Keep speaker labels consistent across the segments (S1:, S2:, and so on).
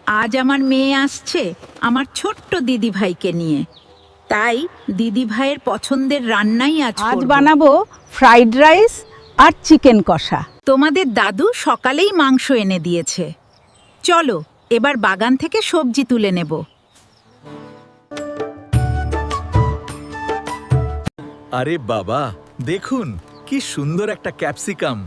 S1: আজ আমার মেয়ে আসছে আমার ছোট্ট দিদিভাইকে নিয়ে, তাই দিদিভাইয়ের পছন্দের রান্নাই আজ
S2: আজ
S1: করব।
S2: বানাবো ফ্রাইড রাইস আর চিকেন কষা।
S1: তোমাদের দাদু সকালেই মাংস এনে দিয়েছে। চলো এবার বাগান থেকে সবজি তুলে নেব।
S3: আরে বাবা, দেখুন কি সুন্দর একটা ক্যাপসিকাম।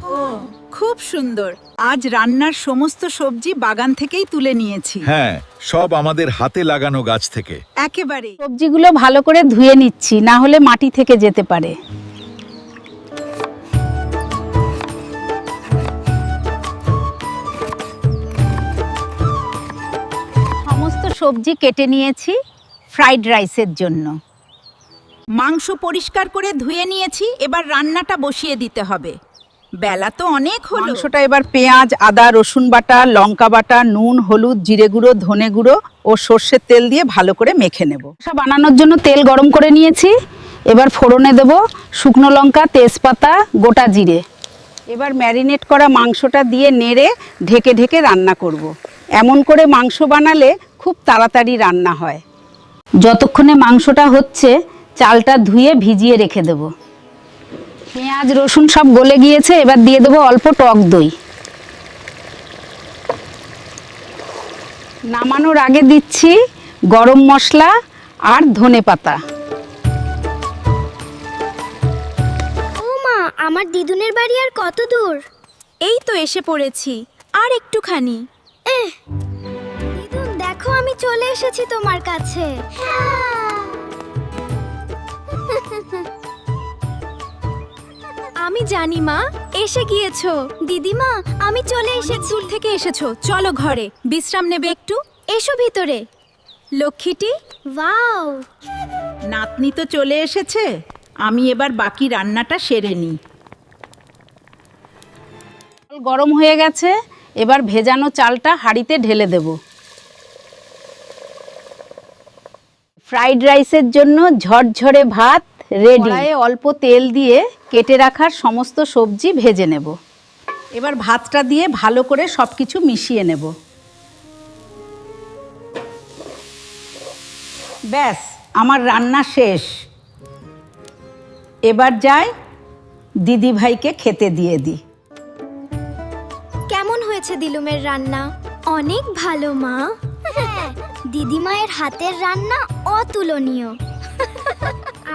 S1: খুব সুন্দর। আজ রান্নার সমস্ত সবজি বাগান থেকেই তুলে নিয়েছি।
S3: হ্যাঁ, সব আমাদের হাতে লাগানো গাছ থেকে।
S1: একেবারে।
S2: সবজিগুলো ভালো করে ধুয়ে নিচ্ছি, না হলে মাটি থেকে যেতে পারে। সমস্ত সবজি কেটে নিয়েছি ফ্রাইড রাইসের জন্য।
S1: মাংস পরিষ্কার করে ধুয়ে নিয়েছি, এবার রান্নাটা বসিয়ে দিতে হবে। বেলা তো অনেক হলো।
S2: মাংসটা এবার পেঁয়াজ, আদা, রসুন বাটা, লঙ্কা বাটা, নুন, হলুদ, জিরে গুঁড়ো, ধনে গুঁড়ো ও সর্ষের তেল দিয়ে ভালো করে মেখে নেব। কষা বানানোর জন্য তেল গরম করে নিয়েছি। এবার ফোড়নে দেব শুকনো লঙ্কা, তেজপাতা, গোটা জিরে। এবার ম্যারিনেট করা মাংসটা দিয়ে নেড়ে ঢেকে ঢেকে রান্না করব। এমন করে মাংস বানালে খুব তাড়াতাড়ি রান্না হয়। যতক্ষণে মাংসটা হচ্ছে চালটা ধুয়ে ভিজিয়ে রেখে দেব। পেঁয়াজ রসুন সব গলে গিয়েছে, এবার দিয়ে দেবো অল্প টক দই। নামানোর আগে দিচ্ছি গরম মশলা আর ধনে পাতা।
S4: ও মা, আমার দিদুনের বাড়ি আর কত দূর?
S5: এই তো এসে পড়েছি, আর একটুখানি।
S4: দিদুন, দেখো আমি চলে এসেছি তোমার কাছে।
S5: আমি জানি মা, এসে গিয়েছো।
S4: দিদিমা, আমি চলে
S5: অনেক
S4: এসেছি।
S5: দূর থেকে এসেছো, চলো ঘরে বিশ্রাম নেবে একটু।
S4: এসো ভিতরে।
S5: লক্ষ্মীটি,
S4: ওয়াও,
S1: নাতনি তো চলে এসেছে, আমি এবার বাকি রান্নাটা সেরে নিই।
S2: গরম হয়ে গেছে, এবার ভেজানো চালটা হাঁড়িতে ঢেলে দেব। ফ্রাইড রাইসের জন্য ঝরঝরে ভাত রেডি। কড়াইয়ে অল্প তেল দিয়ে কেটে রাখার সমস্ত সবজি ভেজে নেব। এবার ভাতটা দিয়ে ভালো করে সব কিছু মিশিয়ে নেব। ব্যাস, আমার রান্না শেষ। এবার যাই দিদিভাইকে খেতে দিয়ে দিই।
S4: কেমন হয়েছে দিলুমের রান্না? অনেক ভালো মা। দিদিমায়ের হাতের রান্না অতুলনীয়।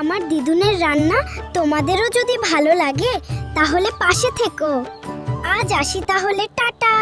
S4: আমার দিদুনের রান্না তোমাদেরও যদি ভালো লাগে তাহলে পাশে থেকো। আজ আসি তাহলে, টাটা।